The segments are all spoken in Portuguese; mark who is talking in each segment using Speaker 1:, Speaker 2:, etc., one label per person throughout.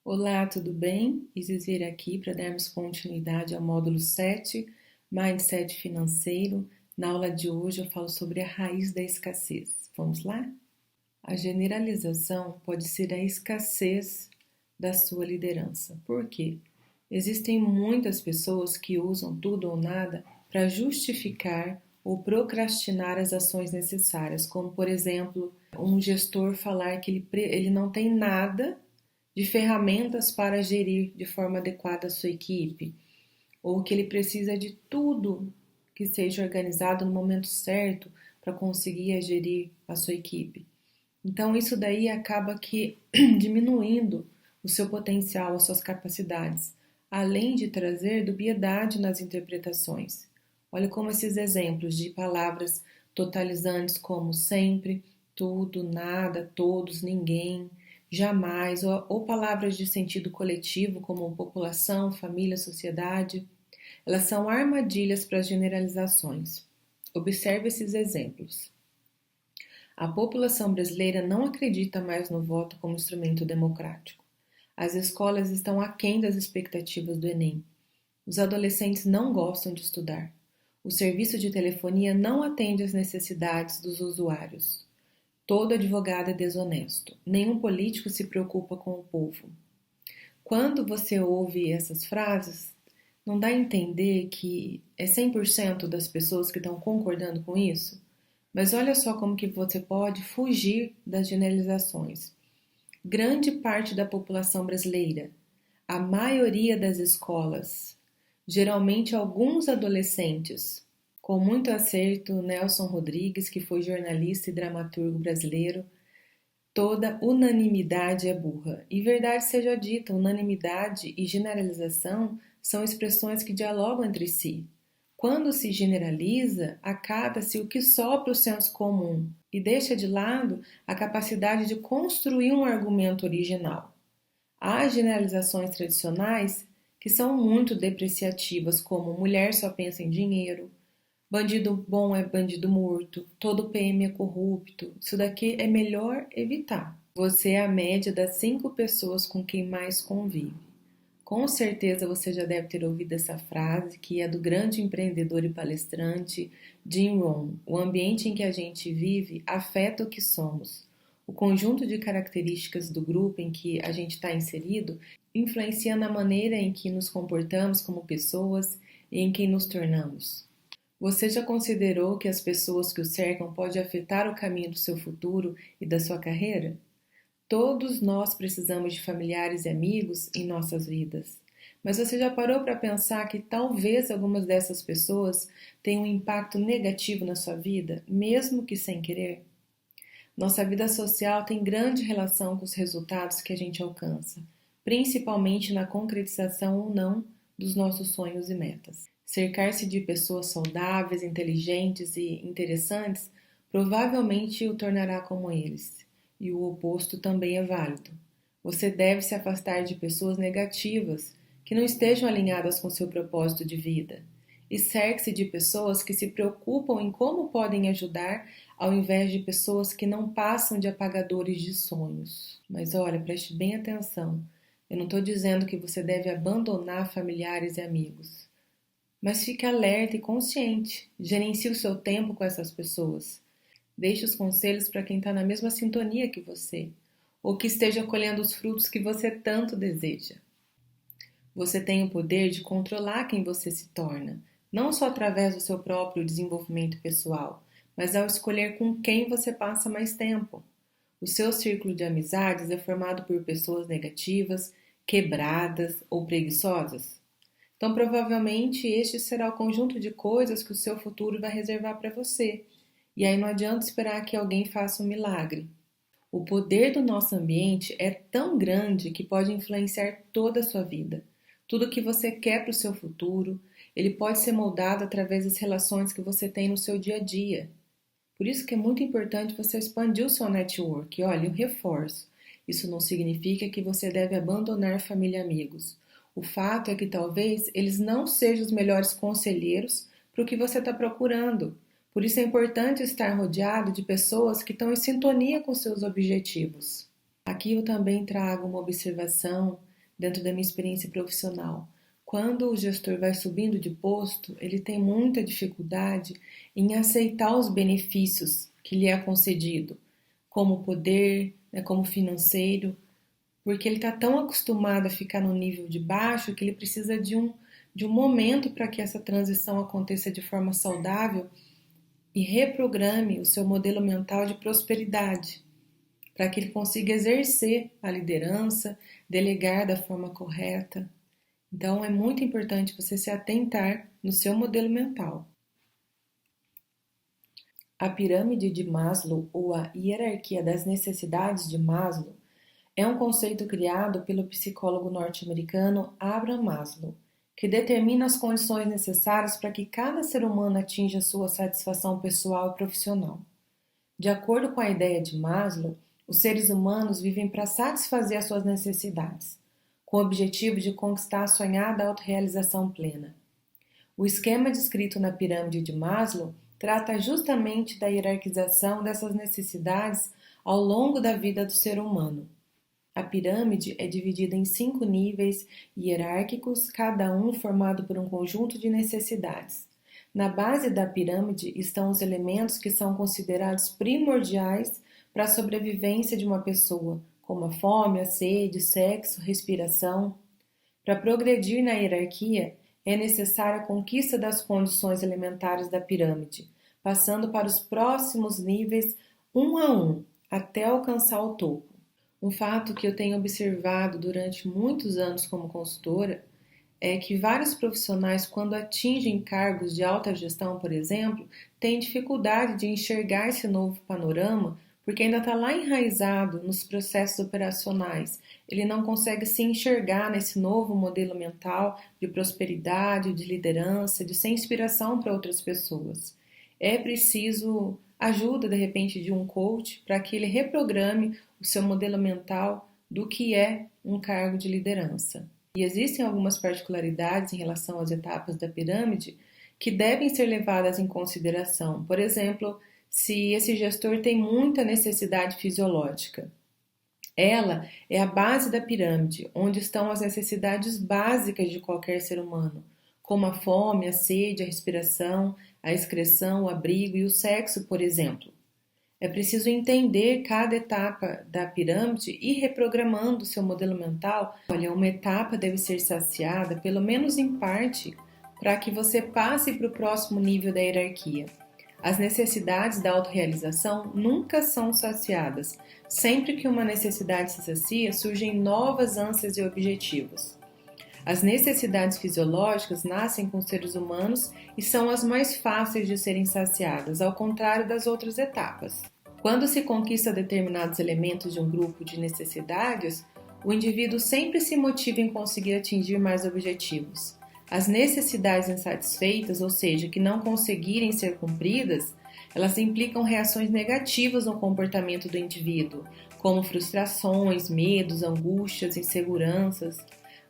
Speaker 1: Olá, tudo bem? Isis Vieira aqui para darmos continuidade ao módulo 7, Mindset Financeiro. Na aula de hoje eu falo sobre a raiz da escassez. Vamos lá? A generalização pode ser a escassez da sua liderança. Por quê? Existem muitas pessoas que usam tudo ou nada para justificar ou procrastinar as ações necessárias, como, por exemplo, um gestor falar que ele não tem nada de ferramentas para gerir de forma adequada a sua equipe, ou que ele precisa de tudo que seja organizado no momento certo para conseguir gerir a sua equipe. Então isso daí acaba que diminuindo o seu potencial, as suas capacidades, além de trazer dubiedade nas interpretações. Olha como esses exemplos de palavras totalizantes como sempre, tudo, nada, todos, ninguém, jamais, ou palavras de sentido coletivo como população, família, sociedade, elas são armadilhas para as generalizações. Observe esses exemplos. A população brasileira não acredita mais no voto como instrumento democrático. As escolas estão aquém das expectativas do Enem. Os adolescentes não gostam de estudar. O serviço de telefonia não atende às necessidades dos usuários. Todo advogado é desonesto. Nenhum político se preocupa com o povo. Quando você ouve essas frases, não dá a entender que é 100% das pessoas que estão concordando com isso? Mas olha só como que você pode fugir das generalizações. Grande parte da população brasileira, a maioria das escolas, geralmente alguns adolescentes, com muito acerto, Nelson Rodrigues, que foi jornalista e dramaturgo brasileiro, toda unanimidade é burra. E verdade seja dita, unanimidade e generalização são expressões que dialogam entre si. Quando se generaliza, acata-se o que sopra o senso comum e deixa de lado a capacidade de construir um argumento original. Há generalizações tradicionais que são muito depreciativas, como mulher só pensa em dinheiro, bandido bom é bandido morto, todo PM é corrupto. Isso daqui é melhor evitar. Você é a média das 5 pessoas com quem mais convive. Com certeza você já deve ter ouvido essa frase, que é do grande empreendedor e palestrante Jim Rohn. O ambiente em que a gente vive afeta o que somos. O conjunto de características do grupo em que a gente está inserido influencia na maneira em que nos comportamos como pessoas e em quem nos tornamos. Você já considerou que as pessoas que o cercam podem afetar o caminho do seu futuro e da sua carreira? Todos nós precisamos de familiares e amigos em nossas vidas. Mas você já parou para pensar que talvez algumas dessas pessoas tenham um impacto negativo na sua vida, mesmo que sem querer? Nossa vida social tem grande relação com os resultados que a gente alcança, principalmente na concretização ou não dos nossos sonhos e metas. Cercar-se de pessoas saudáveis, inteligentes e interessantes provavelmente o tornará como eles. E o oposto também é válido. Você deve se afastar de pessoas negativas que não estejam alinhadas com seu propósito de vida. E cerque-se de pessoas que se preocupam em como podem ajudar, ao invés de pessoas que não passam de apagadores de sonhos. Mas olha, preste bem atenção. Eu não estou dizendo que você deve abandonar familiares e amigos. Mas fique alerta e consciente. Gerencie o seu tempo com essas pessoas. Deixe os conselhos para quem está na mesma sintonia que você, ou que esteja colhendo os frutos que você tanto deseja. Você tem o poder de controlar quem você se torna, não só através do seu próprio desenvolvimento pessoal, mas ao escolher com quem você passa mais tempo. O seu círculo de amizades é formado por pessoas negativas, quebradas ou preguiçosas? Então, provavelmente, este será o conjunto de coisas que o seu futuro vai reservar para você. E aí não adianta esperar que alguém faça um milagre. O poder do nosso ambiente é tão grande que pode influenciar toda a sua vida. Tudo que você quer para o seu futuro, ele pode ser moldado através das relações que você tem no seu dia a dia. Por isso que é muito importante você expandir o seu network. E olha, eu reforço. Isso não significa que você deve abandonar família e amigos. O fato é que talvez eles não sejam os melhores conselheiros para o que você está procurando. Por isso é importante estar rodeado de pessoas que estão em sintonia com seus objetivos. Aqui eu também trago uma observação dentro da minha experiência profissional. Quando o gestor vai subindo de posto, ele tem muita dificuldade em aceitar os benefícios que lhe é concedido, como poder, como financeiro, porque ele está tão acostumado a ficar no nível de baixo que ele precisa de um momento para que essa transição aconteça de forma saudável e reprograme o seu modelo mental de prosperidade, para que ele consiga exercer a liderança, delegar da forma correta. Então, é muito importante você se atentar no seu modelo mental. A pirâmide de Maslow, ou a hierarquia das necessidades de Maslow, é um conceito criado pelo psicólogo norte-americano Abraham Maslow, que determina as condições necessárias para que cada ser humano atinja sua satisfação pessoal e profissional. De acordo com a ideia de Maslow, os seres humanos vivem para satisfazer as suas necessidades, com o objetivo de conquistar a sonhada autorrealização plena. O esquema descrito na pirâmide de Maslow trata justamente da hierarquização dessas necessidades ao longo da vida do ser humano. A pirâmide é dividida em 5 níveis hierárquicos, cada um formado por um conjunto de necessidades. Na base da pirâmide estão os elementos que são considerados primordiais para a sobrevivência de uma pessoa, como a fome, a sede, sexo, respiração. Para progredir na hierarquia, é necessária a conquista das condições elementares da pirâmide, passando para os próximos níveis um a um, até alcançar o topo. Um fato que eu tenho observado durante muitos anos como consultora é que vários profissionais, quando atingem cargos de alta gestão, por exemplo, têm dificuldade de enxergar esse novo panorama porque ainda está lá enraizado nos processos operacionais. Ele não consegue se enxergar nesse novo modelo mental de prosperidade, de liderança, de ser inspiração para outras pessoas. É preciso ajuda, de repente, de um coach para que ele reprograme o seu modelo mental do que é um cargo de liderança. E existem algumas particularidades em relação às etapas da pirâmide que devem ser levadas em consideração. Por exemplo, se esse gestor tem muita necessidade fisiológica. Ela é a base da pirâmide, onde estão as necessidades básicas de qualquer ser humano, como a fome, a sede, a respiração, a excreção, o abrigo e o sexo, por exemplo. É preciso entender cada etapa da pirâmide e ir reprogramando o seu modelo mental. Olha, uma etapa deve ser saciada, pelo menos em parte, para que você passe para o próximo nível da hierarquia. As necessidades da autorrealização nunca são saciadas. Sempre que uma necessidade se sacia, surgem novas ânsias e objetivos. As necessidades fisiológicas nascem com os seres humanos e são as mais fáceis de serem saciadas, ao contrário das outras etapas. Quando se conquista determinados elementos de um grupo de necessidades, o indivíduo sempre se motiva em conseguir atingir mais objetivos. As necessidades insatisfeitas, ou seja, que não conseguirem ser cumpridas, elas implicam reações negativas no comportamento do indivíduo, como frustrações, medos, angústias, inseguranças.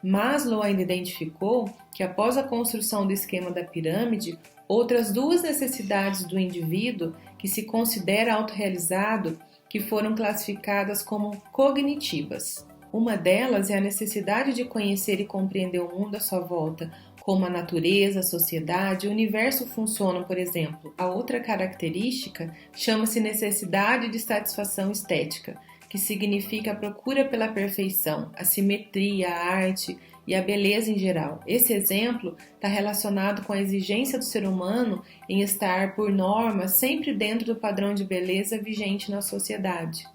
Speaker 1: Maslow ainda identificou que após a construção do esquema da pirâmide, outras 2 necessidades do indivíduo que se considera autorrealizado que foram classificadas como cognitivas. Uma delas é a necessidade de conhecer e compreender o mundo à sua volta, como a natureza, a sociedade e o universo funcionam, por exemplo. A outra característica chama-se necessidade de satisfação estética, que significa a procura pela perfeição, a simetria, a arte e a beleza em geral. Esse exemplo está relacionado com a exigência do ser humano em estar, por norma, sempre dentro do padrão de beleza vigente na sociedade.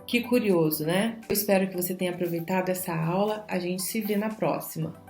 Speaker 1: Que curioso, né? Eu espero que você tenha aproveitado essa aula. A gente se vê na próxima.